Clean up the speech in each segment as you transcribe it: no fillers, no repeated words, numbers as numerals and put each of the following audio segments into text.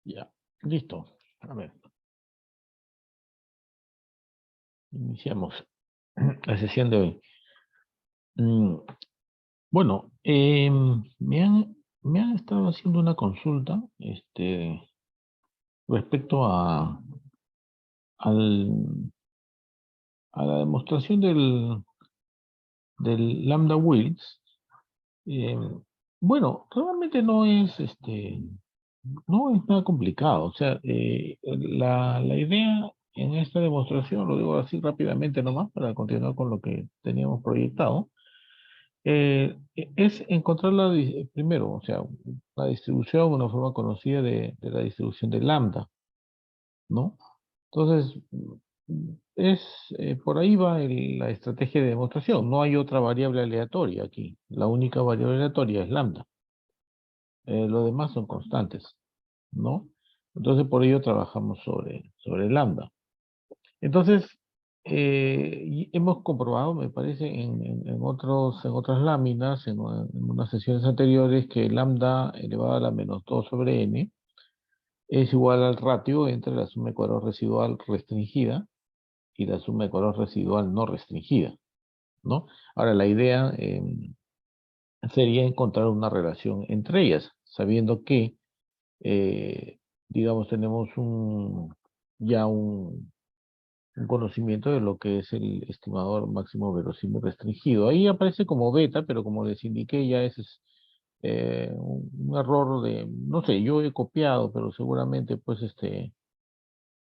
Ya, listo. A ver, iniciamos la sesión de hoy. Mm, Bueno, me han estado haciendo una consulta, respecto al- a la demostración del Lambda Wills. Em, bueno, realmente no es nada complicado. O sea, la idea en esta demostración, lo digo así rápidamente nomás para continuar con lo que teníamos proyectado. Es encontrar primero, o sea, la distribución, una forma conocida de la distribución de lambda, ¿no? Entonces, por ahí va la estrategia de demostración. No hay otra variable aleatoria aquí. La única variable aleatoria es lambda. Lo demás son constantes, ¿no? Entonces, por ello trabajamos sobre lambda. Entonces, y hemos comprobado, me parece, en otras láminas, en unas sesiones anteriores, que lambda elevado a la menos 2 sobre n es igual al ratio entre la suma de cuadrados residual restringida y la suma de cuadrados residual no restringida, ¿no? Ahora, la idea sería encontrar una relación entre ellas, sabiendo que, digamos, tenemos ya un conocimiento de lo que es el estimador máximo verosímil restringido. Ahí aparece como beta, pero como les indiqué, ya ese es un error no sé, yo he copiado, pero seguramente pues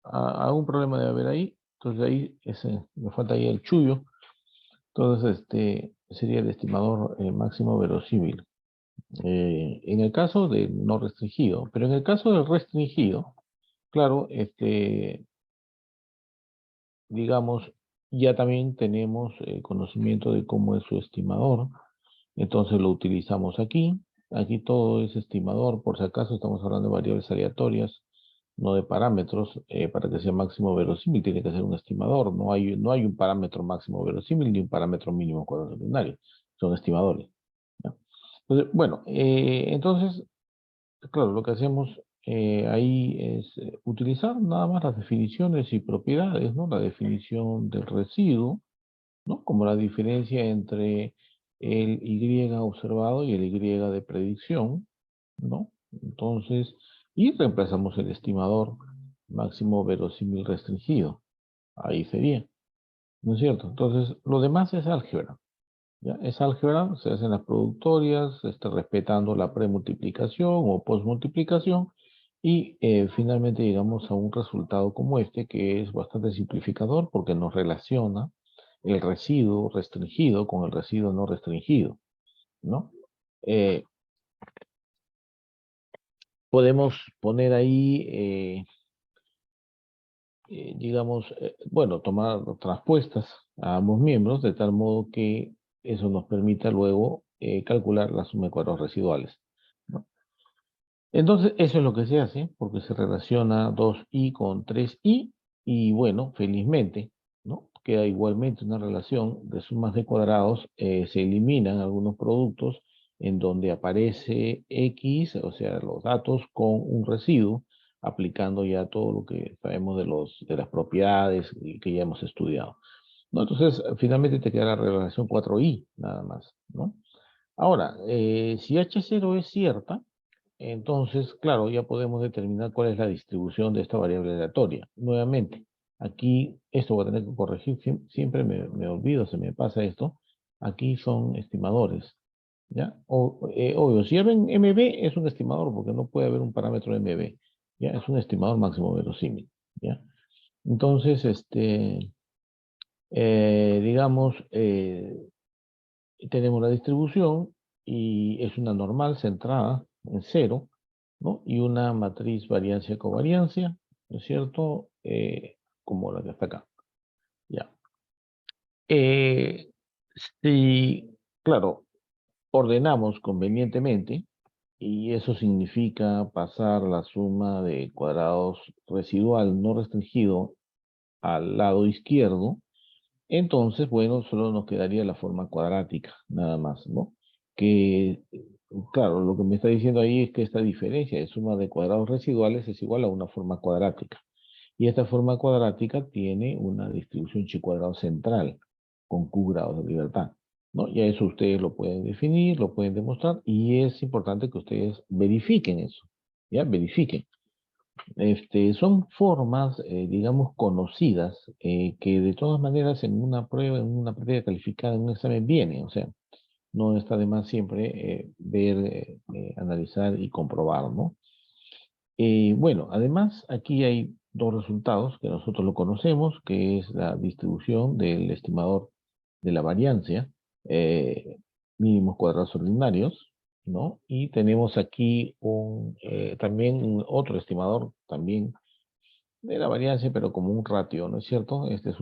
algún problema debe haber ahí. Entonces ahí me falta ahí el chullo. Entonces sería el estimador máximo verosímil. En el caso de no restringido, pero en el caso del restringido, claro, digamos, ya también tenemos conocimiento de cómo es su estimador, entonces lo utilizamos aquí. Aquí todo es estimador, por si acaso estamos hablando de variables aleatorias, no de parámetros. Para que sea máximo verosímil tiene que ser un estimador, no hay un parámetro máximo verosímil ni un parámetro mínimo cuadrado binario, son estimadores, ¿ya? Entonces, bueno, entonces claro, lo que hacemos ahí es utilizar nada más las definiciones y propiedades, ¿no? La definición del residuo, ¿no? Como la diferencia entre el Y observado y el Y de predicción, ¿no? Entonces, y reemplazamos el estimador máximo verosímil restringido. Ahí sería, ¿no es cierto? Entonces, lo demás es álgebra. ¿Ya? Es álgebra, se hacen las productorias, respetando la premultiplicación o postmultiplicación, y finalmente llegamos a un resultado como este, que es bastante simplificador porque nos relaciona el residuo restringido con el residuo no restringido, ¿no? Eh, Podemos poner ahí, digamos, bueno, tomar transpuestas a ambos miembros, de tal modo que eso nos permita luego calcular la suma de cuadros residuales, ¿no? Entonces, eso es lo que se hace, porque se relaciona 2i con 3i, y bueno, felizmente, ¿no? Queda igualmente una relación de sumas de cuadrados. Se eliminan algunos productos en donde aparece x, o sea, los datos con un residuo, aplicando ya todo lo que sabemos de las propiedades y que ya hemos estudiado, ¿no? Entonces, finalmente te queda la relación 4i, nada más, ¿no? Ahora, si H0 es cierta, entonces, claro, ya podemos determinar cuál es la distribución de esta variable aleatoria. Nuevamente, aquí esto voy a tener que corregir, siempre me olvido, se me pasa esto. Aquí son estimadores, ¿ya? Obvio, si ven MB es un estimador, porque no puede haber un parámetro MB, ¿ya? Es un estimador máximo verosímil, ¿ya? Entonces, digamos, tenemos la distribución y es una normal centrada en cero, ¿no? Y una matriz variancia-covariancia, ¿no es cierto? Como la que está acá. Ya. Eh, si, claro, ordenamos convenientemente, y eso significa pasar la suma de cuadrados residual no restringido al lado izquierdo, entonces, bueno, solo nos quedaría la forma cuadrática, nada más, ¿no? Que claro, lo que me está diciendo ahí es que esta diferencia de suma de cuadrados residuales es igual a una forma cuadrática. Y esta forma cuadrática tiene una distribución chi cuadrado central con Q grados de libertad, ¿no? Ya eso ustedes lo pueden definir, lo pueden demostrar, y es importante que ustedes verifiquen eso, ¿ya? Verifiquen. Son formas, digamos, conocidas, que de todas maneras en una prueba, en una práctica calificada, en un examen vienen, o sea, no está de más siempre ver, analizar y comprobar, ¿no? Bueno, además aquí hay dos resultados que nosotros lo conocemos, que es la distribución del estimador de la variancia, eh, mínimos cuadrados ordinarios, ¿no? Y tenemos aquí también otro estimador también de la variancia, pero como un ratio, ¿no es cierto? Esta es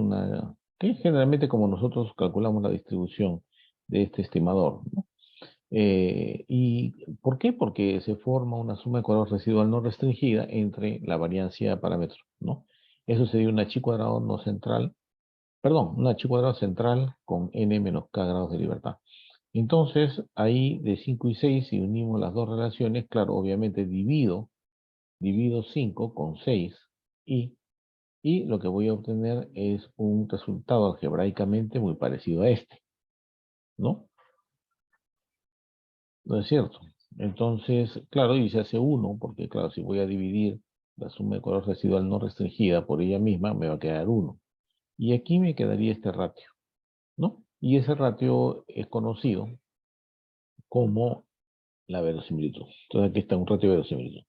que es generalmente como nosotros calculamos la distribución de este estimador, ¿no? ¿Y por qué? Porque se forma una suma de cuadrados residual no restringida entre la variancia de parámetros, ¿no? Eso sería una chi cuadrado no central, perdón, una chi cuadrado central con n menos k grados de libertad. Entonces, ahí de 5 y 6, si unimos las dos relaciones, claro, obviamente divido 5 con 6 y, y lo que voy a obtener es un resultado algebraicamente muy parecido a este, ¿no? ¿No es cierto? Entonces, claro, y se hace uno, porque claro, si voy a dividir la suma de color residual no restringida por ella misma, me va a quedar uno. Y aquí me quedaría este ratio, ¿no? Y ese ratio es conocido como la verosimilitud. Entonces aquí está un ratio de verosimilitud,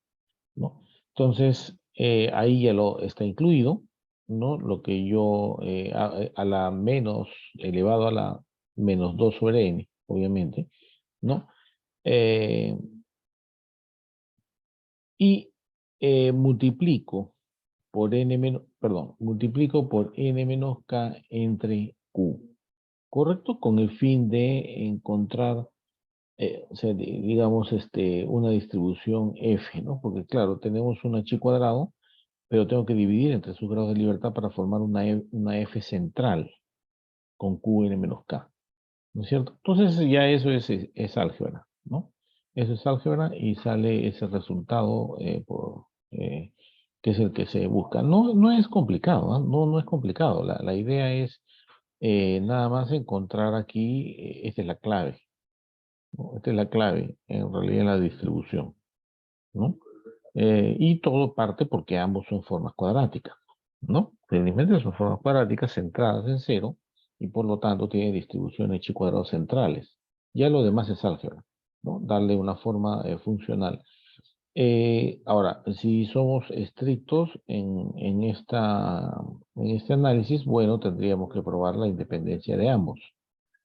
¿no? Entonces, ahí ya lo está incluido, ¿no? Lo que yo, a la menos, elevado a la menos 2 sobre n, obviamente, ¿no? Eh, y multiplico por n menos, perdón, multiplico por n menos k entre q, ¿correcto? Con el fin de encontrar, o sea, digamos, una distribución f, ¿no? Porque claro, tenemos una chi cuadrado, pero tengo que dividir entre sus grados de libertad para formar una f central con qn menos k. ¿No es cierto? Entonces ya eso es álgebra, ¿no? Eso es álgebra y sale ese resultado que es el que se busca. No, no es complicado, ¿ah? No, no es complicado. La idea es nada más encontrar aquí, esta es la clave, ¿no? Esta es la clave, en realidad, en la distribución, ¿no? Y todo parte porque ambos son formas cuadráticas, ¿no? Felizmente son formas cuadráticas centradas en cero y por lo tanto tienen distribuciones chi cuadrados centrales. Ya lo demás es álgebra, ¿no? Darle una forma funcional. Ahora, si somos estrictos en este análisis, bueno, tendríamos que probar la independencia de ambos,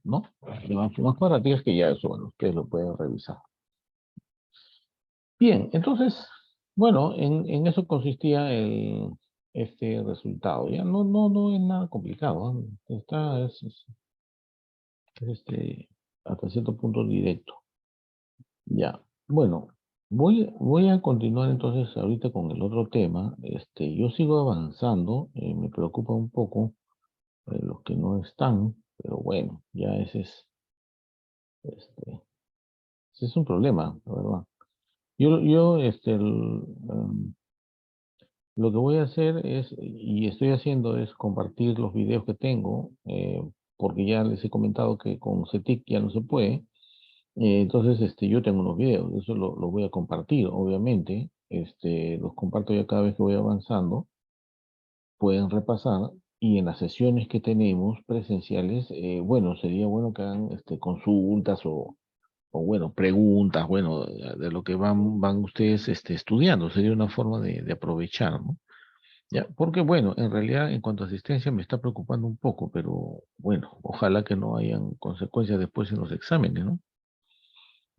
¿no? De las formas cuadráticas que ya eso, bueno, ustedes lo pueden revisar. Bien, entonces, bueno, en eso consistía este resultado. Ya no es nada complicado, ¿ah? Es hasta cierto punto directo. Ya, bueno, voy a continuar entonces ahorita con el otro tema. Yo sigo avanzando, me preocupa un poco los que no están, pero bueno, ya este, ese es un problema, la verdad. Yo, lo que voy a hacer es, y estoy haciendo, es compartir los videos que tengo, porque ya les he comentado que con CETIC ya no se puede. Entonces, yo tengo unos videos, eso lo voy a compartir, obviamente. Los comparto ya cada vez que voy avanzando, pueden repasar. Y en las sesiones que tenemos presenciales, bueno, sería bueno que hagan consultas o bueno, preguntas, bueno, de lo que van ustedes estudiando. Sería una forma de aprovechar, ¿no? Ya, porque bueno, en realidad en cuanto a asistencia me está preocupando un poco, pero bueno, ojalá que no hayan consecuencias después en los exámenes, ¿no?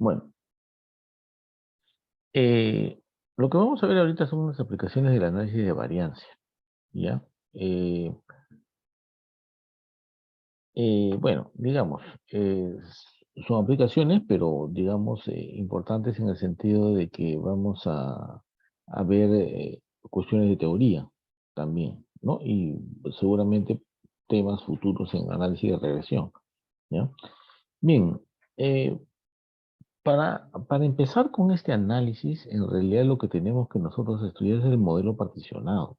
Bueno, eh, lo que vamos a ver ahorita son unas aplicaciones del análisis de variancia, ¿ya? Eh, bueno, digamos, son aplicaciones, pero digamos importantes en el sentido de que vamos a ver cuestiones de teoría también, ¿no? Y seguramente temas futuros en análisis de regresión, ¿ya? Bien, eh, Para empezar con este análisis, en realidad lo que tenemos que nosotros estudiar es el modelo particionado,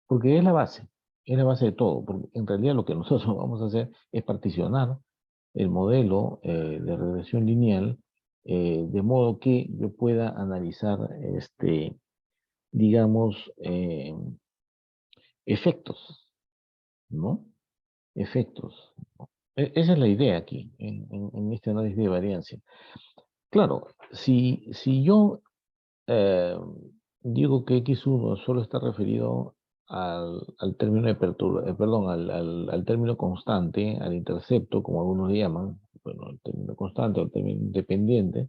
porque es la base de todo, porque en realidad lo que nosotros vamos a hacer es particionar el modelo de regresión lineal de modo que yo pueda analizar, digamos, efectos, ¿no? Efectos. Esa es la idea aquí, en este análisis de variancia. Claro, si yo Eh, digo que X1 solo está referido al término de perdón, al término constante, al intercepto, como algunos le llaman, bueno, el término constante o el término independiente.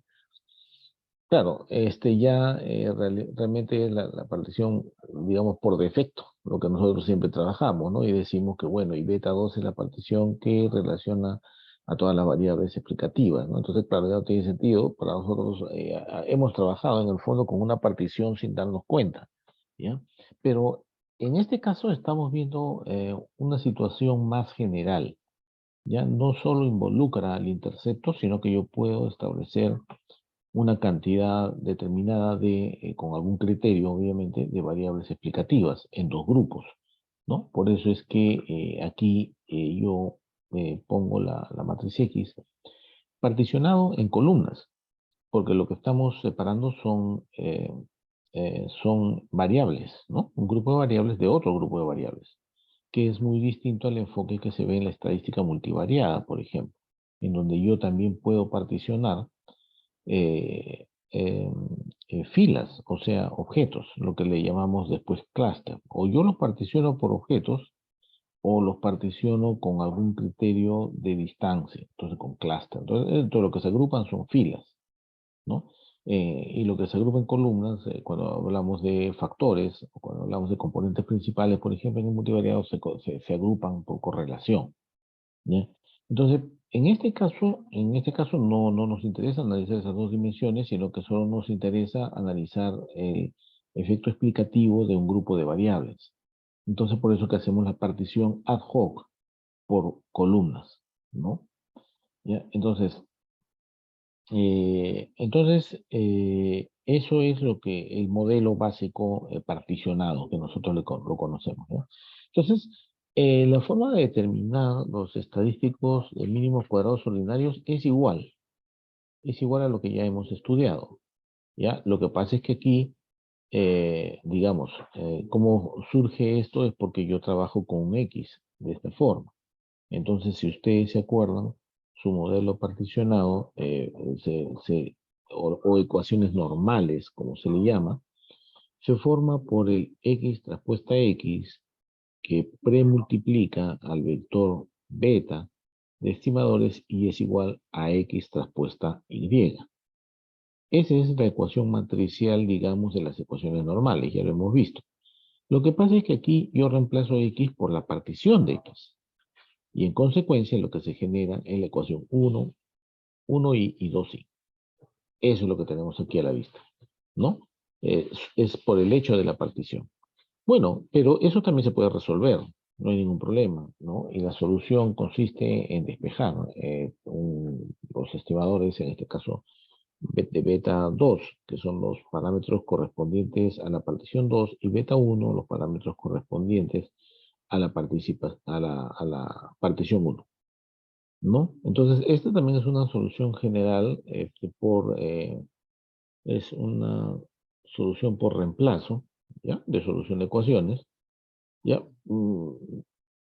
Claro, ya realmente es la partición, digamos, por defecto, lo que nosotros siempre trabajamos, ¿no? Y decimos que, bueno, y beta 2 es la partición que relaciona a todas las variables explicativas, ¿no? Entonces, claro, ya no tiene sentido. Para nosotros hemos trabajado en el fondo con una partición sin darnos cuenta, ¿ya? Pero en este caso estamos viendo una situación más general, ¿ya? No solo involucra al intercepto, sino que yo puedo establecer una cantidad determinada con algún criterio, obviamente, de variables explicativas en dos grupos, ¿no? Por eso es que aquí yo pongo la matriz X particionado en columnas, porque lo que estamos separando son variables, ¿no? Un grupo de variables de otro grupo de variables, que es muy distinto al enfoque que se ve en la estadística multivariada, por ejemplo, en donde yo también puedo particionar eh, em, filas, o sea, objetos, lo que le llamamos después clúster. O yo los particiono por objetos o los particiono con algún criterio de distancia, entonces con clúster. Entonces, todo lo que se agrupan son filas, ¿no? Y lo que se agrupa en columnas, cuando hablamos de factores, o cuando hablamos de componentes principales, por ejemplo, en un multivariado se agrupan por correlación. ¿Ya? Entonces, en este caso no nos interesa analizar esas dos dimensiones, sino que solo nos interesa analizar el efecto explicativo de un grupo de variables. Entonces, por eso que hacemos la partición ad hoc por columnas, ¿no? ¿Ya? Eso es lo que el modelo básico particionado que nosotros lo conocemos, ¿no? Entonces, la forma de determinar los estadísticos de mínimos cuadrados ordinarios es igual a lo que ya hemos estudiado, ¿ya? Lo que pasa es que aquí, digamos, cómo surge esto es porque yo trabajo con un X de esta forma. Entonces, si ustedes se acuerdan, su modelo particionado o ecuaciones normales, como se le llama, se forma por el X traspuesta X que premultiplica al vector beta de estimadores y es igual a X traspuesta Y. Esa es la ecuación matricial, digamos, de las ecuaciones normales, ya lo hemos visto. Lo que pasa es que aquí yo reemplazo X por la partición de X. Y en consecuencia lo que se genera es la ecuación 1i y 2i. Eso es lo que tenemos aquí a la vista, ¿no? Es por el hecho de la partición. Bueno, pero eso también se puede resolver, no hay ningún problema, ¿no? Y la solución consiste en despejar los estimadores, en este caso de beta 2, que son los parámetros correspondientes a la partición 2, y beta 1, los parámetros correspondientes a la partición 1. ¿No? Entonces, esta también es una solución general, es una solución por reemplazo, ¿ya? De solución de ecuaciones, ¿ya?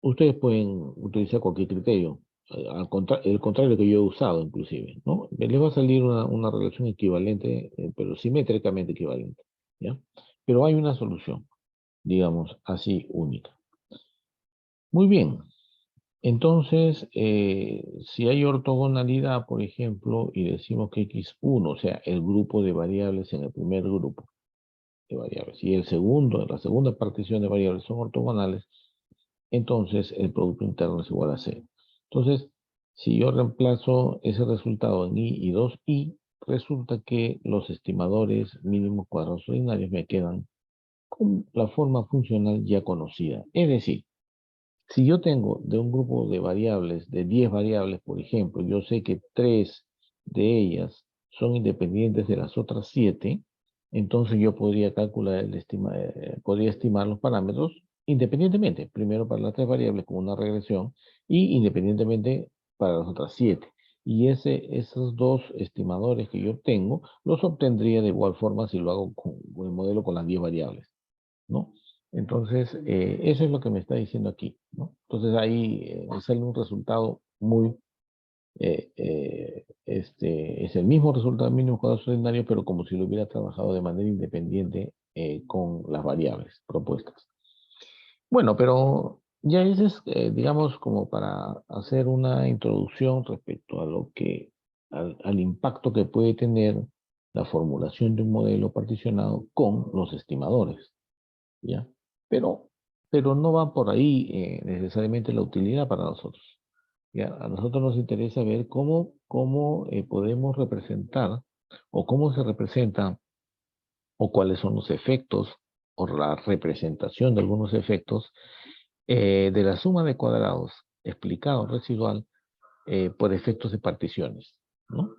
Ustedes pueden utilizar cualquier criterio, el contrario que yo he usado inclusive, ¿no? Les va a salir una relación equivalente, pero simétricamente equivalente, ¿ya? Pero hay una solución, digamos, así única. Muy bien. Entonces, si hay ortogonalidad, por ejemplo, y decimos que X1, o sea, el grupo de variables en el primer grupo de variables, y la segunda partición de variables son ortogonales, entonces el producto interno es igual a cero. Entonces, si yo reemplazo ese resultado en I y 2i, resulta que los estimadores mínimos cuadrados ordinarios me quedan con la forma funcional ya conocida. Es decir, si yo tengo de un grupo de variables, de 10 variables, por ejemplo, yo sé que 3 de ellas son independientes de las otras 7, entonces yo podría calcular podría estimar los parámetros independientemente, primero para las 3 variables con una regresión y independientemente para las otras 7. Y esos dos estimadores que yo obtengo, los obtendría de igual forma si lo hago con el modelo con las 10 variables, ¿no? Entonces, eso es lo que me está diciendo aquí, ¿no? Entonces ahí sale un resultado muy es el mismo resultado mínimo cuadrado extraordinario, pero como si lo hubiera trabajado de manera independiente con las variables propuestas. Bueno, pero ya ese es, digamos, como para hacer una introducción respecto a al impacto que puede tener la formulación de un modelo particionado con los estimadores, ¿ya? Pero, pero no va por ahí necesariamente la utilidad para nosotros. Ya, a nosotros nos interesa ver cómo podemos representar o cómo se representa o cuáles son los efectos o la representación de algunos efectos de la suma de cuadrados explicado residual por efectos de particiones, ¿no?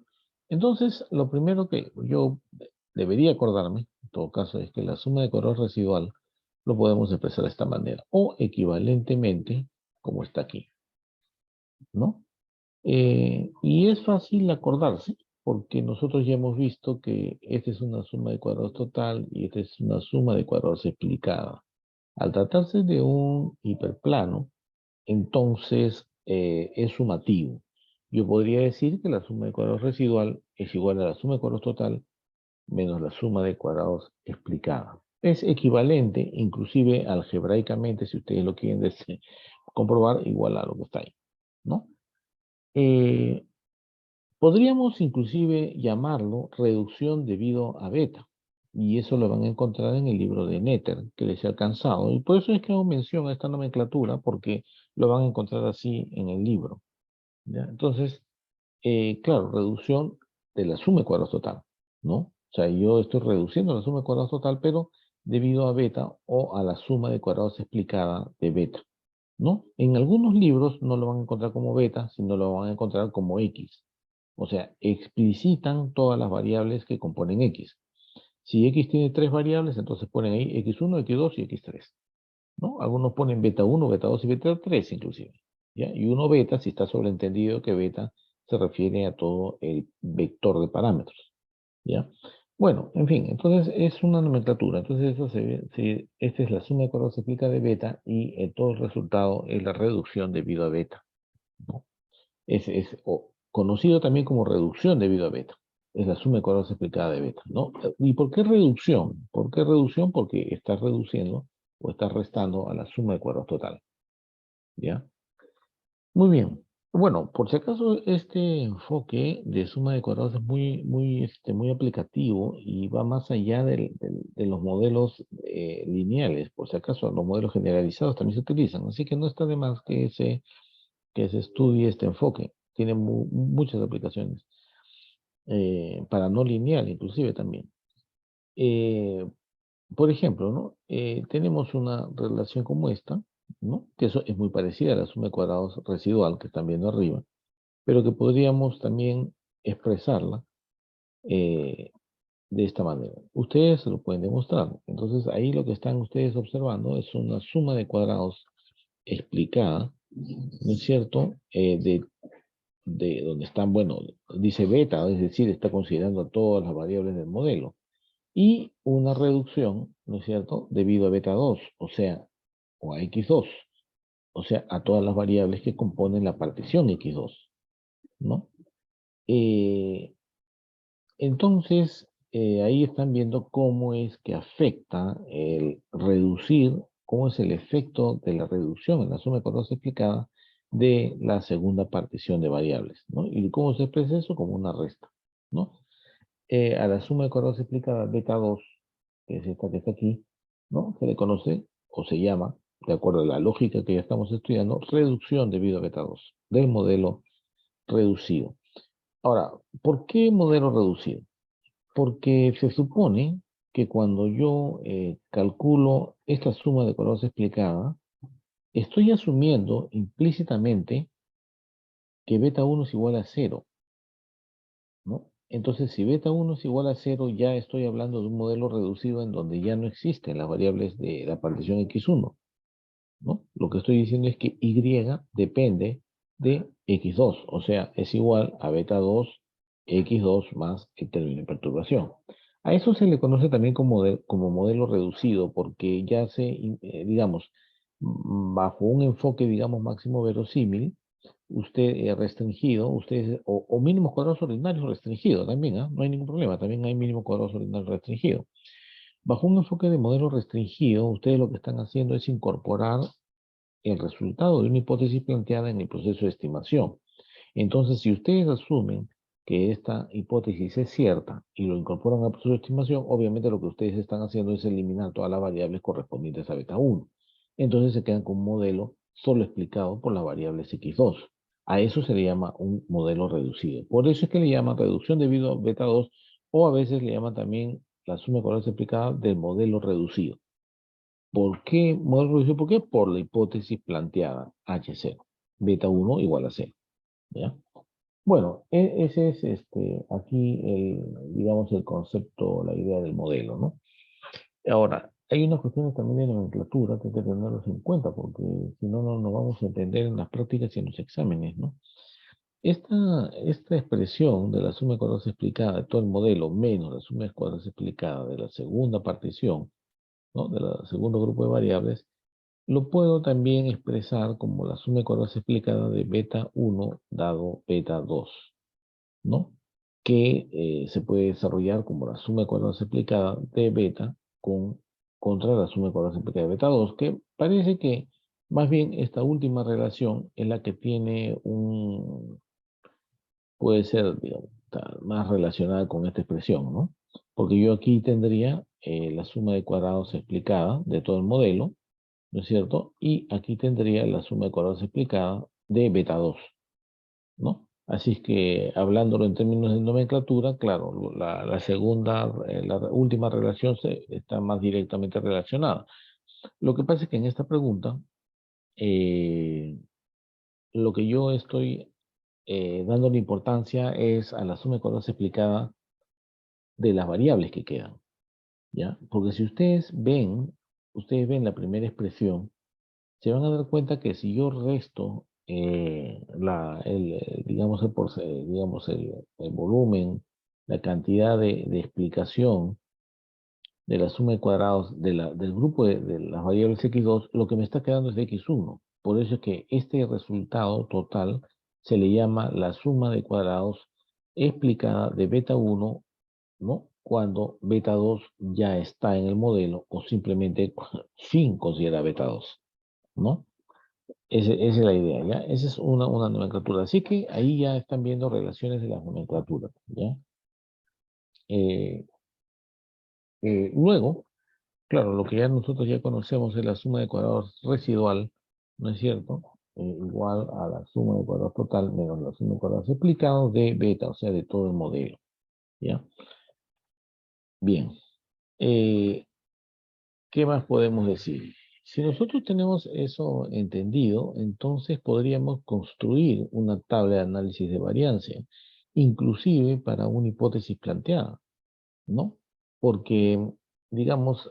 Entonces, lo primero que yo debería acordarme, en todo caso, es que la suma de cuadrados residual lo podemos expresar de esta manera o equivalentemente como está aquí, ¿no? Y es fácil acordarse, porque nosotros ya hemos visto que esta es una suma de cuadrados total y esta es una suma de cuadrados explicada. Al tratarse de un hiperplano, entonces es sumativo. Yo podría decir que la suma de cuadrados residual es igual a la suma de cuadrados total menos la suma de cuadrados explicada. Es equivalente, inclusive algebraicamente, si ustedes lo quieren comprobar, igual a lo que está ahí, ¿no? Eh, Podríamos inclusive llamarlo reducción debido a beta, y eso lo van a encontrar en el libro de Netter, que les he alcanzado, y por eso es que hago mención a esta nomenclatura, porque lo van a encontrar así en el libro, ¿ya? Entonces, claro, reducción de la suma de cuadrados total, ¿no? O sea, yo estoy reduciendo la suma de cuadrados total, pero debido a beta o a la suma de cuadrados explicada de beta, ¿no? En algunos libros no lo van a encontrar como beta, sino lo van a encontrar como X. O sea, explicitan todas las variables que componen X. Si X tiene 3 variables, entonces ponen ahí X1, X2 y X3, ¿no? Algunos ponen beta 1, beta 2 y beta 3 inclusive, ¿ya? Y uno beta si está sobreentendido que beta se refiere a todo el vector de parámetros, ¿ya? Bueno, en fin, entonces es una nomenclatura. Entonces esta es la suma de cuadrados se aplica de beta y todo el resultado es la reducción debido a beta, ¿no? Conocido también como reducción debido a beta. Es la suma de cuadrados explicada de beta, ¿no? ¿Y por qué reducción? ¿Por qué reducción? Porque está reduciendo o está restando a la suma de cuadrados total, ¿ya? Muy bien. Bueno, por si acaso este enfoque de suma de cuadrados es muy aplicativo y va más allá de los modelos lineales. Por si acaso los modelos generalizados también se utilizan, así que no está de más que se estudie este enfoque. Tiene muchas aplicaciones, para no lineal inclusive también. Eh, por ejemplo, ¿no? Tenemos una relación como esta, ¿no? Que eso es muy parecida a la suma de cuadrados residual que están viendo arriba, pero que podríamos también expresarla eh, de esta manera. Ustedes lo pueden demostrar. Entonces, ahí lo que están ustedes observando es una suma de cuadrados explicada, ¿no es cierto? De donde están, bueno, dice beta, es decir, está considerando todas las variables del modelo, y una reducción, ¿no es cierto?, debido a beta 2, o sea, o a X2, o sea, a todas las variables que componen la partición X2, ¿no? Eh, entonces, ahí están viendo cómo es que afecta el reducir, cómo es el efecto de la reducción en la suma de cuadrados explicada de la segunda partición de variables, ¿no? Y cómo se expresa eso como una resta, ¿no? A la suma de cuadrados explicada beta 2, que es esta que está aquí, ¿no? Se le conoce o se llama, de acuerdo a la lógica que ya estamos estudiando, reducción debido a beta 2 del modelo reducido. Ahora, ¿por qué modelo reducido? Porque se supone que cuando yo calculo esta suma de cuadrados explicada, estoy asumiendo implícitamente que beta 1 es igual a 0, ¿no? Entonces, si beta 1 es igual a 0, ya estoy hablando de un modelo reducido en donde ya no existen las variables de la partición x1, ¿no? Lo que estoy diciendo es que y depende de x2, o sea, es igual a beta 2, x2 más el término de perturbación. A eso se le conoce también como modelo reducido, porque ya digamos, bajo un enfoque, digamos, máximo verosímil, usted restringido, o mínimos cuadrados ordinarios restringido también, ¿ah? No hay ningún problema, también hay mínimos cuadrados ordinarios restringido. Bajo un enfoque de modelo restringido, ustedes lo que están haciendo es incorporar el resultado de una hipótesis planteada en el proceso de estimación. Entonces, si ustedes asumen que esta hipótesis es cierta y lo incorporan al proceso de estimación, obviamente lo que ustedes están haciendo es eliminar todas las variables correspondientes a beta 1. Entonces se quedan con un modelo solo explicado por las variables x2. A eso se le llama un modelo reducido. Por eso es que le llaman reducción debido a beta 2 o a veces le llaman también la suma de colores explicada del modelo reducido. ¿Por qué modelo reducido? ¿Por qué? Por la hipótesis planteada, H0. Beta 1 igual a 0. ¿Ya? Bueno, ese es aquí digamos, el concepto, la idea del modelo, ¿no? Ahora, hay unas cuestiones también de nomenclatura que hay que tenerlos en cuenta, porque si no, no nos vamos a entender en las prácticas y en los exámenes, ¿no? Esta expresión de la suma de cuadrados explicada de todo el modelo menos la suma de cuadrados explicada de la segunda partición, ¿no? Del segundo grupo de variables, lo puedo también expresar como la suma de cuadrados explicada de beta 1 dado beta 2, ¿no? Que se puede desarrollar como la suma de cuadrados explicada de beta contra la suma de cuadrados explicada de beta 2, que parece que más bien esta última relación es la que tiene puede ser, digamos, más relacionada con esta expresión, ¿no? Porque yo aquí tendría la suma de cuadrados explicada de todo el modelo, ¿no es cierto? Y aquí tendría la suma de cuadrados explicada de beta 2, ¿no? Así es que, hablándolo en términos de nomenclatura, claro, la segunda, la última relación está más directamente relacionada. Lo que pasa es que en esta pregunta, eh, lo que yo estoy dándole importancia es a la suma de cuadrados explicada de las variables que quedan, ¿ya? Porque si ustedes ven la primera expresión, se van a dar cuenta que si yo resto digamos, el volumen, la cantidad de explicación de la suma de cuadrados del grupo de las variables x2, lo que me está quedando es de x1. Por eso es que este resultado total se le llama la suma de cuadrados explicada de beta 1, ¿no? Cuando beta 2 ya está en el modelo o simplemente sin considerar beta 2, ¿no? Esa es la idea, ¿ya? Esa es una nomenclatura. Así que ahí ya están viendo relaciones de las nomenclaturas, ¿ya? Eh, Luego, claro, lo que ya nosotros ya conocemos es la suma de cuadrados residual, ¿no es cierto? Igual a la suma de cuadrados total menos la suma de cuadrados explicados de beta, o sea, de todo el modelo, ¿ya? Bien. Eh, ¿Qué más podemos decir? Si nosotros tenemos eso entendido, entonces podríamos construir una tabla de análisis de variancia, inclusive para una hipótesis planteada, ¿no? Porque, digamos,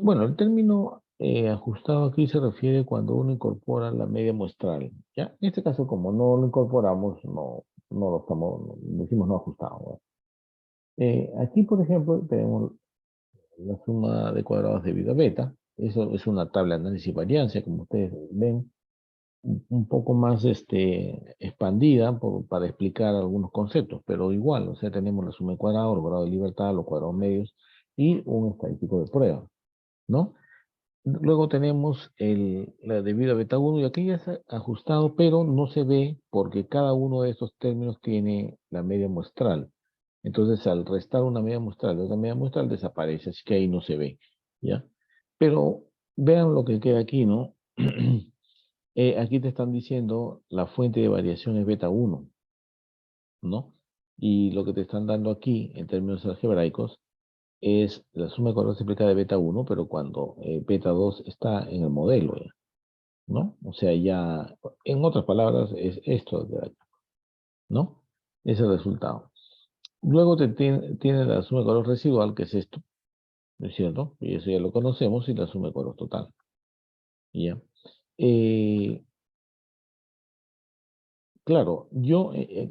bueno, el término ajustado aquí se refiere cuando uno incorpora la media muestral, ¿ya? En este caso, como no lo incorporamos, no lo estamos, decimos no ajustado, ¿no? Aquí, por ejemplo, tenemos la suma de cuadrados debido a beta. Eso es una tabla de análisis de variancia, como ustedes ven, un poco más expandida para explicar algunos conceptos, pero igual, o sea, tenemos la suma de cuadrados, los grados de libertad, los cuadrados medios y un estadístico de prueba, ¿no? Luego tenemos la debido a beta 1 y aquí ya está ajustado, pero no se ve porque cada uno de estos términos tiene la media muestral. Entonces, al restar una media muestral de otra media muestral, desaparece, así que ahí no se ve, ¿ya? Pero vean lo que queda aquí, ¿no? Aquí te están diciendo la fuente de variación es beta 1, ¿no? Y lo que te están dando aquí, en términos algebraicos, es la suma de cuadrados explicada de beta 1, pero cuando beta 2 está en el modelo, ¿ya? ¿No? O sea, ya, en otras palabras, es esto de acá, ¿no? Es el resultado. Luego tiene la suma de cuadrados residual, que es esto, ¿no es cierto? Y eso ya lo conocemos, y la suma de cuadrados total. ¿Ya? Eh, claro,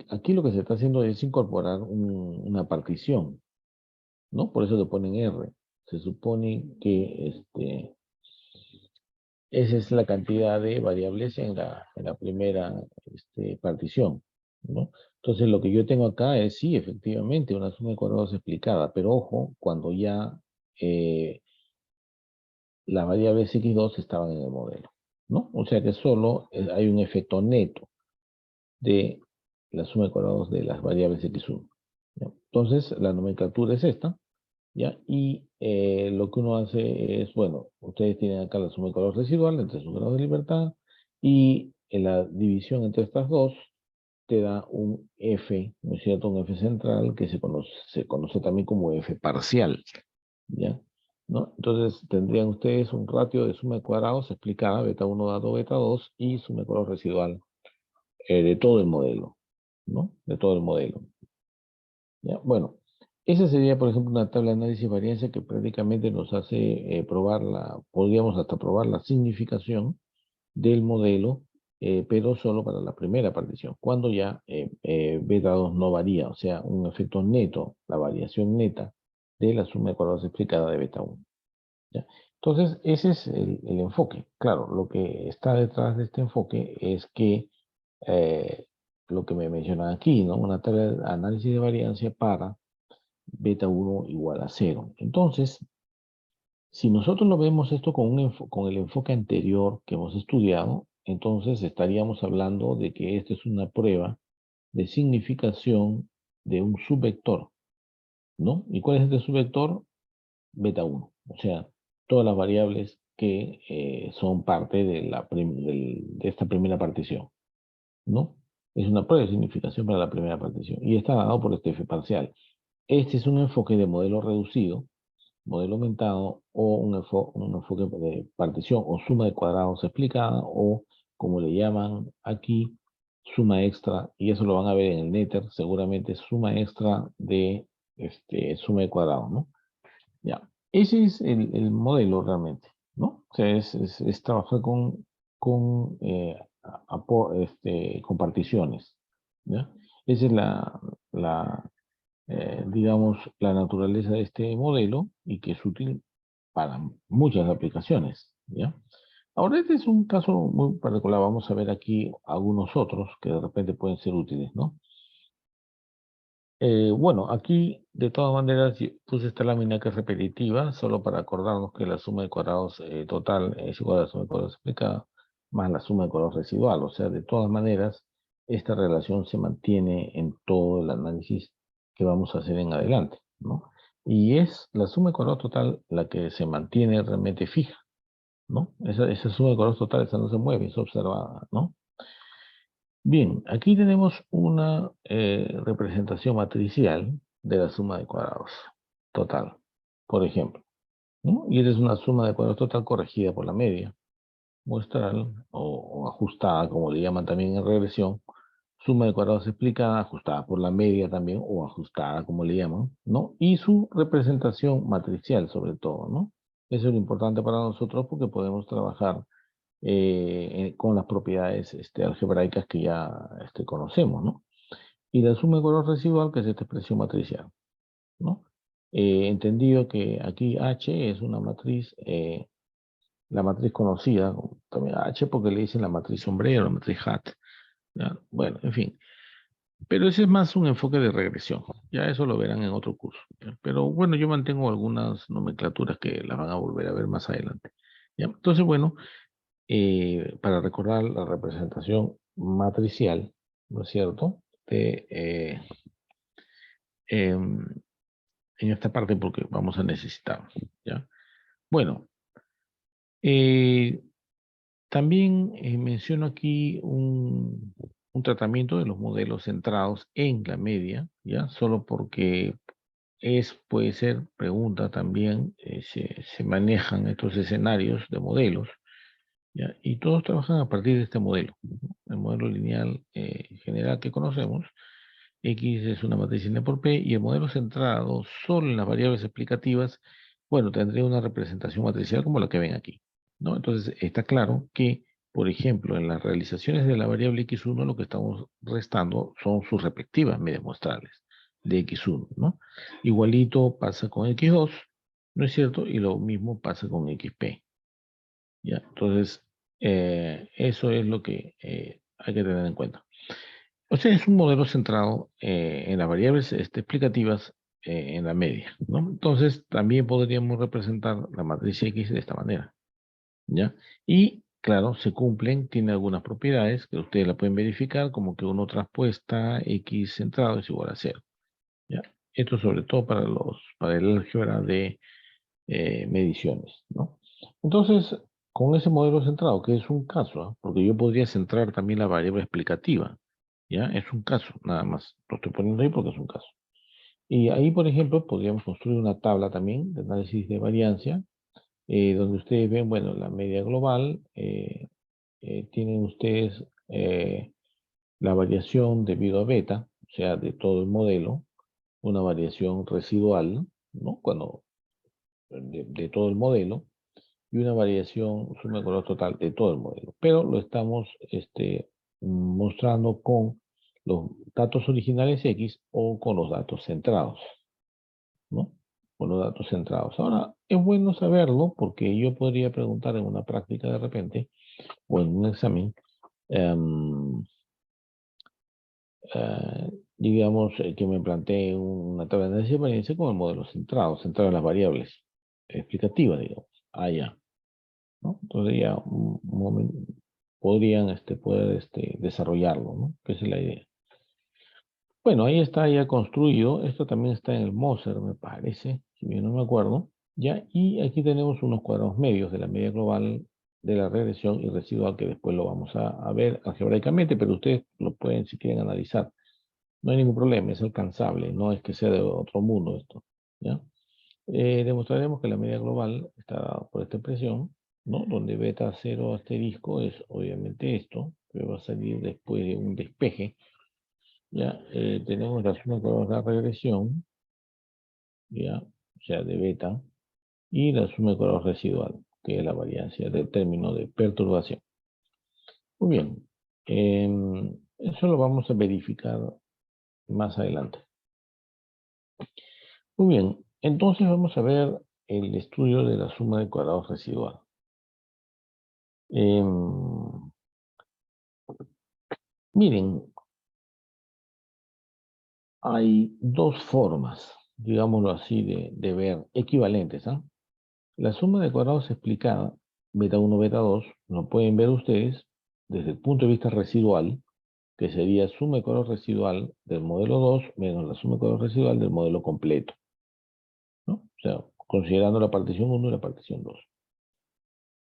aquí lo que se está haciendo es incorporar una partición, ¿no? Por eso le ponen R. Se supone que esa es la cantidad de variables en la primera partición, ¿no? Entonces, lo que yo tengo acá es, sí, efectivamente, una suma de cuadrados explicada, pero ojo, cuando ya eh, las variables x2 estaban en el modelo, ¿no? O sea que solo hay un efecto neto de la suma de cuadrados de las variables x1. ¿Ya? Entonces, la nomenclatura es esta, ¿ya? Y lo que uno hace es, bueno, ustedes tienen acá la suma de cuadrados residual entre sus grados de libertad, y en la división entre estas dos te da un f, ¿no es cierto? Un f central que se conoce también como f parcial, ¿ya? ¿No? Entonces tendrían ustedes un ratio de suma de cuadrados explicada, beta 1 dado beta 2, y suma de cuadrados residual de todo el modelo, ¿no? De todo el modelo. ¿Ya? Bueno, esa sería, por ejemplo, una tabla de análisis de varianza que prácticamente nos hace podríamos hasta probar la significación del modelo, pero solo para la primera partición, cuando ya beta 2 no varía, o sea, un efecto neto, la variación neta de la suma de cuadrados explicada de beta 1. ¿Ya? Entonces, ese es el enfoque. Claro, lo que está detrás de este enfoque es que eh, lo que me mencionan aquí, ¿no? Una tabla de análisis de variancia para beta 1 igual a 0. Entonces, si nosotros lo vemos esto con el enfoque anterior que hemos estudiado, entonces estaríamos hablando de que esta es una prueba de significación de un subvector, ¿no? ¿Y cuál es este subvector? Beta 1. O sea, todas las variables que son parte de esta primera partición, ¿no? Es una prueba de significación para la primera partición y está dado por este F parcial. Este es un enfoque de modelo reducido, modelo aumentado, o un enfoque de partición o suma de cuadrados explicada, o como le llaman aquí, suma extra, y eso lo van a ver en el Netter, seguramente suma extra de suma de cuadrados, ¿no? Ya, ese es el modelo realmente, ¿no? O sea, es trabajar con particiones, ¿ya? Esa es digamos, la naturaleza de este modelo, y que es útil para muchas aplicaciones, ¿ya? Ahora, este es un caso muy particular. Vamos a ver aquí algunos otros que de repente pueden ser útiles, ¿no? Bueno, aquí de todas maneras yo puse esta lámina que es repetitiva, solo para acordarnos que la suma de cuadrados total es igual a la suma de cuadrados explicada más la suma de cuadrados residual. O sea, de todas maneras, esta relación se mantiene en todo el análisis que vamos a hacer en adelante, ¿no? Y es la suma de cuadrados total la que se mantiene realmente fija, ¿no? Esa suma de cuadrados total, esa no se mueve, es observada, ¿no? Bien, aquí tenemos una representación matricial de la suma de cuadrados total, por ejemplo, ¿no? Y esta es una suma de cuadrados total corregida por la media muestral o ajustada, como le llaman también en regresión, suma de cuadrados explicada, ajustada por la media también, o ajustada, como le llaman, ¿no? Y su representación matricial, sobre todo, ¿no? Eso es lo importante para nosotros, porque podemos trabajar con las propiedades algebraicas que ya conocemos, ¿no? Y la suma de cuadrados residual, que es esta expresión matricial, ¿no? Entendido que aquí H es una matriz, la matriz conocida, también H porque le dicen la matriz sombrero, la matriz hat, ¿ya? Bueno, en fin. Pero ese es más un enfoque de regresión. Ya eso lo verán en otro curso, ¿ya? Pero bueno, yo mantengo algunas nomenclaturas que las van a volver a ver más adelante, ¿ya? Entonces, bueno, para recordar la representación matricial, ¿no es cierto? Em, en esta parte, porque vamos a necesitar, ¿ya? Bueno, eh, también menciono aquí un tratamiento de los modelos centrados en la media, ¿ya? Solo porque puede ser pregunta también, se manejan estos escenarios de modelos, ¿ya? Y todos trabajan a partir de este modelo, ¿no? El modelo lineal general que conocemos, X es una matriz N por P, y el modelo centrado solo en las variables explicativas, bueno, tendría una representación matricial como la que ven aquí, ¿no? Entonces, está claro que, por ejemplo, en las realizaciones de la variable X1, lo que estamos restando son sus respectivas medias muestrales de X1, ¿no? Igualito pasa con X2, ¿no es cierto? Y lo mismo pasa con XP, ¿ya? Entonces, eso es lo que hay que tener en cuenta. O sea, es un modelo centrado en las variables explicativas en la media, ¿no? Entonces, también podríamos representar la matriz X de esta manera, ¿ya? Y, claro, se cumplen, tiene algunas propiedades que ustedes la pueden verificar, como que uno traspuesta X centrado es igual a 0, ¿ya? Esto sobre todo para el álgebra de mediciones, ¿no? Entonces, con ese modelo centrado, que es un caso, ¿ah? Porque yo podría centrar también la variable explicativa, ¿ya? Es un caso, nada más. Lo estoy poniendo ahí porque es un caso. Y ahí, por ejemplo, podríamos construir una tabla también de análisis de variancia, donde ustedes ven, bueno, la media global, tienen ustedes la variación debido a beta, o sea, de todo el modelo, una variación residual, ¿no? De todo el modelo, y una variación suma de color total de todo el modelo. Pero lo estamos mostrando con los datos originales X o con los datos centrados, ¿no? Con los datos centrados. Ahora, es bueno saberlo porque yo podría preguntar en una práctica de repente o en un examen, em, digamos, que me plantee una tabla de análisis de varianza con el modelo centrado, centrado en las variables explicativas, digamos. Ah, ya. ¿No? Entonces ya un momento, podrían poder desarrollarlo, ¿no? Que esa es la idea. Bueno, ahí está ya construido. Esto también está en el Moser, me parece, si bien no me acuerdo. Ya, y aquí tenemos unos cuadrados medios de la media global de la regresión y residual, que después lo vamos a ver algebraicamente, pero ustedes lo pueden, si quieren, analizar. No hay ningún problema, es alcanzable, no es que sea de otro mundo esto, ¿ya? Demostraremos que la media global está dada por esta expresión, ¿no? Donde beta 0 asterisco es obviamente esto, que va a salir después de un despeje. Ya tenemos la suma de la regresión, ya, o sea, de beta, y la suma de color residual, que es la variancia del término de perturbación. Muy bien, eso lo vamos a verificar más adelante. Muy bien, entonces vamos a ver el estudio de la suma de cuadrados residual. Miren, hay dos formas, digámoslo así, de ver, equivalentes, ¿ah? La suma de cuadrados explicada, beta 1, beta 2, lo pueden ver ustedes desde el punto de vista residual, que sería suma de cuadrados residual del modelo 2 menos la suma de cuadrados residual del modelo completo, ¿no? O sea, considerando la partición 1 y la partición 2.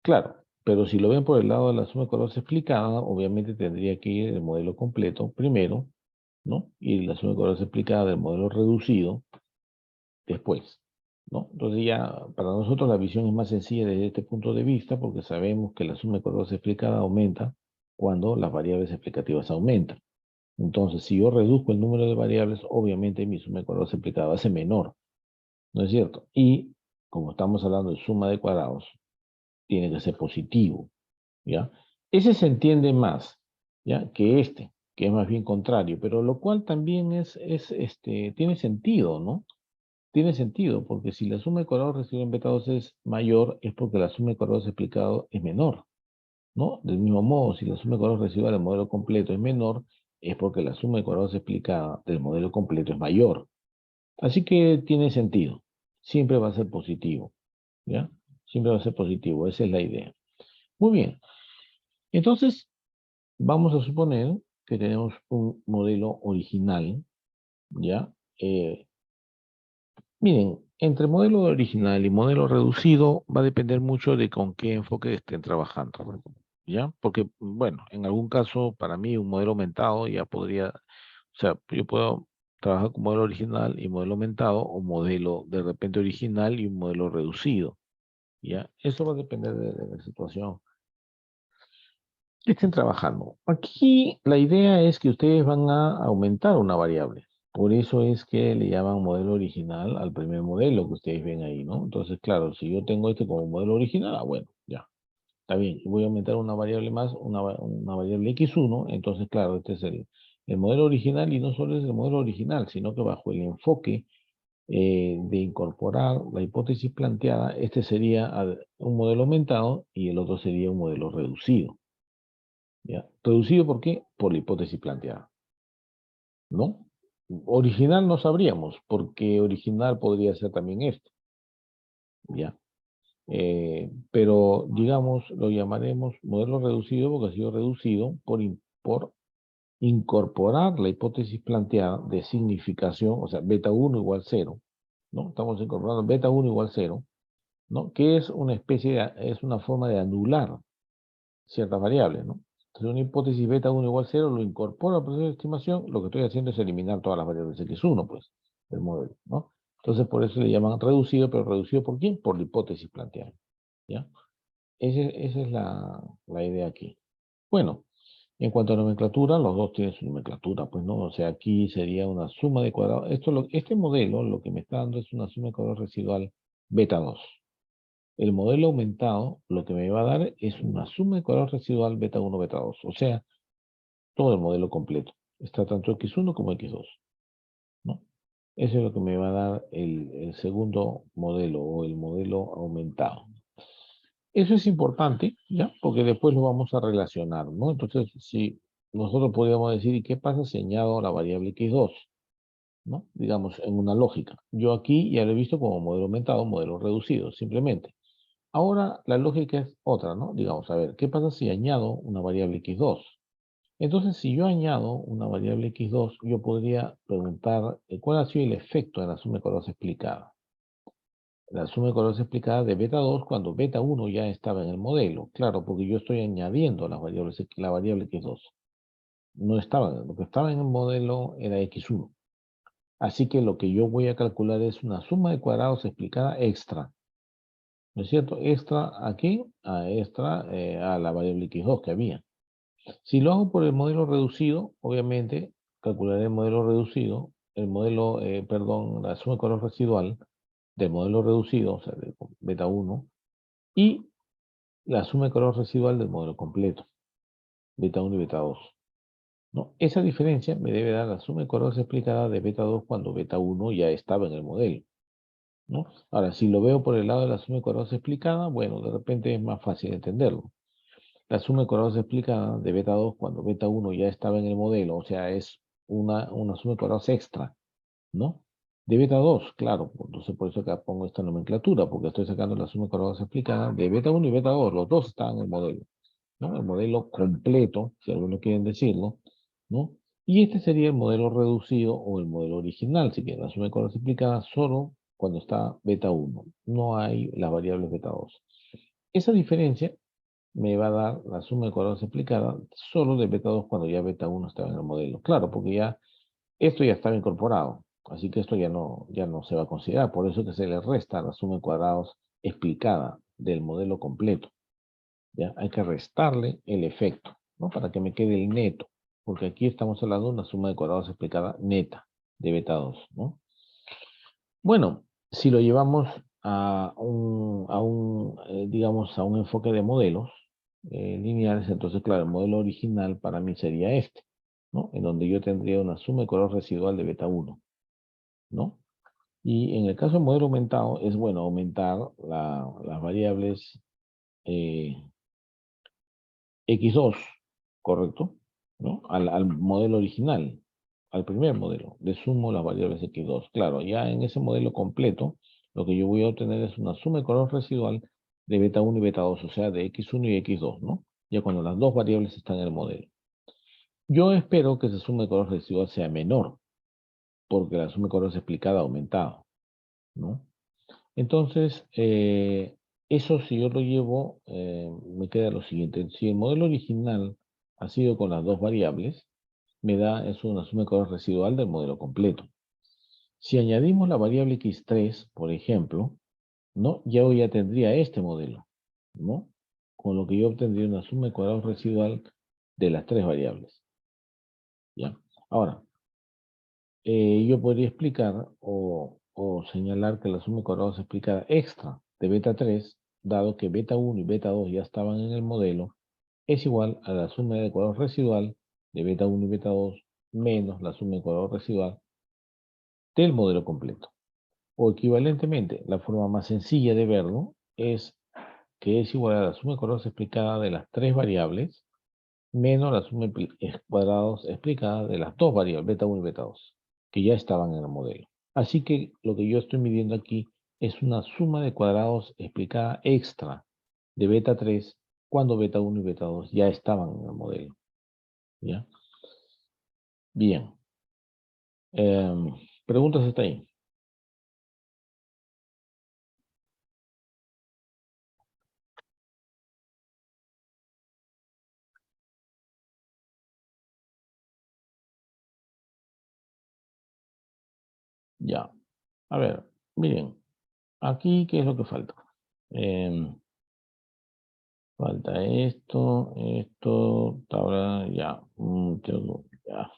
Claro, pero si lo ven por el lado de la suma de cuadrados explicada, obviamente tendría que ir el modelo completo primero, ¿no? Y la suma de cuadrados explicada del modelo reducido después, ¿no? Entonces ya para nosotros la visión es más sencilla desde este punto de vista porque sabemos que la suma de cuadrados explicada aumenta cuando las variables explicativas aumentan. Entonces, si yo reduzco el número de variables, obviamente mi suma de cuadrados explicada va a ser menor, ¿no es cierto? Y como estamos hablando de suma de cuadrados, tiene que ser positivo, ¿ya? Ese se entiende más, ¿ya? Que es más bien contrario, pero lo cual también tiene sentido, ¿no? Tiene sentido, porque si la suma de cuadrados residual en beta 2 es mayor, es porque la suma de cuadrados explicado es menor, ¿no? Del mismo modo, si la suma de cuadrados residual del modelo completo es menor, es porque la suma de cuadrados explicada del modelo completo es mayor. Así que tiene sentido. Siempre va a ser positivo, ¿ya? Siempre va a ser positivo, esa es la idea. Muy bien. Entonces, vamos a suponer que tenemos un modelo original, ¿ya? Miren, entre modelo original y modelo reducido va a depender mucho de con qué enfoque estén trabajando, ¿ya? Porque, bueno, en algún caso, para mí, un modelo aumentado ya podría, o sea, yo puedo trabajar con modelo original y modelo aumentado, o modelo de repente original y un modelo reducido, ¿ya? Eso va a depender de la situación. que estén trabajando. Aquí la idea es que ustedes van a aumentar una variable. Por eso es que le llaman modelo original al primer modelo que ustedes ven ahí, ¿no? Entonces, claro, si yo tengo este como modelo original, bueno, ya, está bien. Voy a aumentar una variable más, una variable x1. Entonces, claro, este es el modelo original y no solo es el modelo original, sino que bajo el enfoque de incorporar la hipótesis planteada, este sería un modelo aumentado y el otro sería un modelo reducido. ¿Ya? ¿Reducido por qué? Por la hipótesis planteada, ¿no? Original no sabríamos, porque original podría ser también este, ¿ya? Pero, digamos, lo llamaremos modelo reducido porque ha sido reducido por incorporar la hipótesis planteada de significación, o sea, beta 1 igual 0, ¿no? Estamos incorporando beta 1 igual 0, ¿no? Que es una especie es una forma de anular ciertas variables, ¿no? Entonces, una hipótesis beta 1 igual 0 lo incorporo al proceso de estimación, lo que estoy haciendo es eliminar todas las variables x1, pues, del modelo, ¿no? Entonces, por eso le llaman reducido, pero ¿reducido por quién? Por la hipótesis planteada, ¿ya? Esa es la idea aquí. Bueno, en cuanto a nomenclatura, los dos tienen su nomenclatura, pues, ¿no? O sea, aquí sería una suma de cuadrados. Este modelo lo que me está dando es una suma de cuadrados residual beta 2. El modelo aumentado lo que me va a dar es una suma de cuadrados residual beta 1, beta 2. O sea, todo el modelo completo. Está tanto x1 como x2, ¿no? Eso es lo que me va a dar el segundo modelo o el modelo aumentado. Eso es importante, ¿ya? Porque después lo vamos a relacionar, ¿no? Entonces, si nosotros podríamos decir, ¿y qué pasa si añado la variable x2? ¿No? Digamos, en una lógica. Yo aquí ya lo he visto como modelo aumentado, modelo reducido, simplemente. Ahora la lógica es otra, ¿no? Digamos, a ver, ¿qué pasa si añado una variable x2? Entonces, si yo añado una variable x2, yo podría preguntar cuál ha sido el efecto de la suma de colores explicada. La suma de colores explicada de beta 2 cuando beta 1 ya estaba en el modelo. Claro, porque yo estoy añadiendo las variables, la variable x2. No estaba, lo que estaba en el modelo era x1. Así que lo que yo voy a calcular es una suma de cuadrados explicada extra. ¿No es cierto? Extra aquí, a la variable x2 que había. Si lo hago por el modelo reducido, obviamente calcularé el modelo reducido, perdón, la suma de color residual del modelo reducido, o sea, de beta 1, y la suma de color residual del modelo completo, beta 1 y beta 2. ¿No? Esa diferencia me debe dar la suma de colores explicada de beta 2 cuando beta 1 ya estaba en el modelo, ¿no? Ahora, si lo veo por el lado de la suma de colores explicada, bueno, de repente es más fácil entenderlo. La suma de cuadrados explicada de beta 2 cuando beta 1 ya estaba en el modelo, o sea, es una suma de cuadrados extra, ¿no? De beta 2, claro, entonces por eso acá pongo esta nomenclatura, porque estoy sacando la suma de cuadrados explicada de beta 1 y beta 2, los dos estaban en el modelo, ¿no? El modelo completo, si algunos quieren decirlo, ¿no? Y este sería el modelo reducido o el modelo original, si quieren, la suma de cuadrados explicada solo cuando está beta 1, no hay las variables beta 2. Esa diferencia me va a dar la suma de cuadrados explicada solo de beta 2 cuando ya beta 1 estaba en el modelo. Claro, porque ya esto ya estaba incorporado, así que esto ya no se va a considerar. Por eso que se le resta la suma de cuadrados explicada del modelo completo. ¿Ya? Hay que restarle el efecto, ¿no? Para que me quede el neto, porque aquí estamos hablando de una suma de cuadrados explicada neta de beta 2, ¿no? Bueno, si lo llevamos digamos, a un enfoque de modelos lineales, entonces, claro, el modelo original para mí sería este, ¿no? En donde yo tendría una suma de color residual de beta 1, ¿no? Y en el caso del modelo aumentado, es bueno aumentar las variables eh, x2, ¿correcto? ¿No? Al modelo original, al primer modelo, le sumo las variables x2. Claro, ya en ese modelo completo, lo que yo voy a obtener es una suma de color residual de beta 1 y beta 2, o sea, de x1 y x2, ¿no? Ya cuando las dos variables están en el modelo. Yo espero que esa suma de color residual sea menor, porque la suma de color explicada ha aumentado, ¿no? Entonces, eso si yo lo llevo, me queda lo siguiente. Si el modelo original ha sido con las dos variables, me da eso una suma de color residual del modelo completo. Si añadimos la variable x3, por ejemplo, ¿no? Ya tendría este modelo, ¿no? Con lo que yo obtendría una suma de cuadrados residual de las tres variables. ¿Ya? Ahora, yo podría explicar o señalar que la suma de cuadrados explicada extra de beta 3, dado que beta 1 y beta 2 ya estaban en el modelo, es igual a la suma de cuadrados residual de beta 1 y beta 2 menos la suma de cuadrados residual del modelo completo. O equivalentemente, la forma más sencilla de verlo es que es igual a la suma de cuadrados explicada de las tres variables menos la suma de cuadrados explicada de las dos variables, beta 1 y beta 2, que ya estaban en el modelo. Así que lo que yo estoy midiendo aquí es una suma de cuadrados explicada extra de beta 3 cuando beta 1 y beta 2 ya estaban en el modelo. ¿Ya? Bien. ¿Preguntas hasta ahí? Ya. A ver, miren, aquí, ¿qué es lo que falta? Falta esto, tabla, ya. Ya.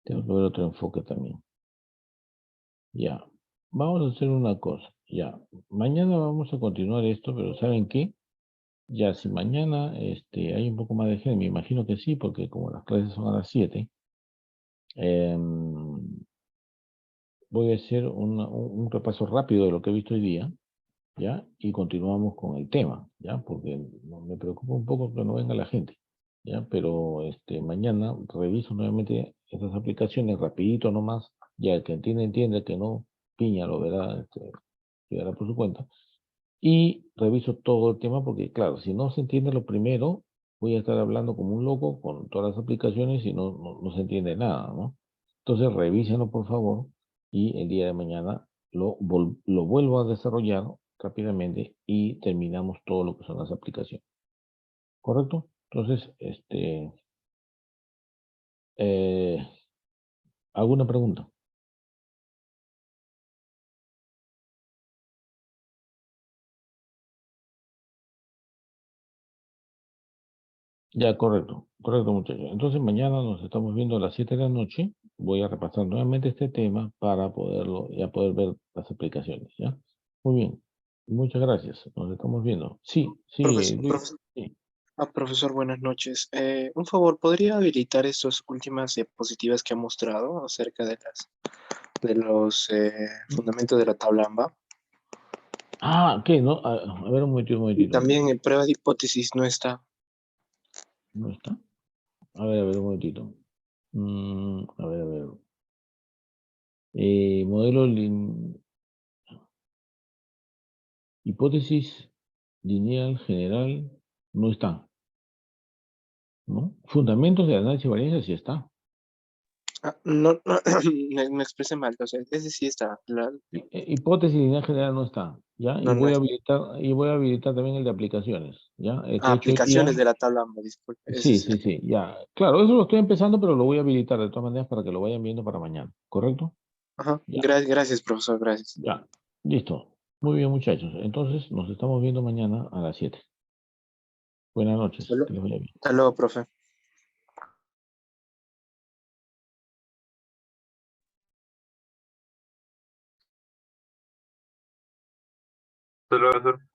Tengo que ver otro enfoque también. Ya. Vamos a hacer una cosa. Ya. Mañana vamos a continuar esto, pero ¿saben qué? Ya, si mañana hay un poco más de gente, me imagino que sí, porque como las clases son a las 7, voy a hacer un repaso rápido de lo que he visto hoy día, ¿ya? Y continuamos con el tema, ¿ya? Porque me preocupa un poco que no venga la gente, ¿ya? Pero mañana reviso nuevamente estas aplicaciones rapidito nomás, ya el que entiende, entiende, el que no, piña lo verá, quedará por su cuenta. Y reviso todo el tema porque, claro, si no se entiende lo primero, voy a estar hablando como un loco con todas las aplicaciones y no se entiende nada, ¿no? Entonces, revísenlo, por favor, y el día de mañana lo vuelvo a desarrollar rápidamente y terminamos todo lo que son las aplicaciones. ¿Correcto? Entonces, eh, ¿alguna pregunta? Ya, correcto, correcto, muchachos. Entonces mañana nos estamos viendo a las 7 de la noche. Voy a repasar nuevamente este tema para poder ver las aplicaciones, ¿ya? Muy bien. Muchas gracias. Nos estamos viendo. Sí, sí, Profesor, Luis. Sí. profesor, buenas noches. Un favor, ¿podría habilitar estas últimas diapositivas que ha mostrado acerca de los fundamentos de la tabla AMBA? ¿Qué? No, a ver, un momentito, un Y momentito. también en prueba de hipótesis no está. ¿No está? A ver, un momentito. A ver. Modelo hipótesis lineal general no está, ¿no? Fundamentos de análisis de varianza sí está. No, no, me expresé mal, o sea, ese sí está. Hipótesis lineal general no está, ¿ya? No, no está. Y voy a habilitar también el de aplicaciones, ¿ya? El que he hecho hoy día. Aplicaciones de la tabla AMBA, disculpe, ese Sí, es el sí, que. sí, ya. Claro, eso lo estoy empezando, pero lo voy a habilitar de todas maneras para que lo vayan viendo para mañana, ¿correcto? Ajá, Ya, gracias, profesor, gracias. ya. Listo. Muy bien, muchachos. Entonces, nos estamos viendo mañana a las 7. Buenas noches. Que les vaya bien. Hasta luego, profe. Hasta luego, profesor.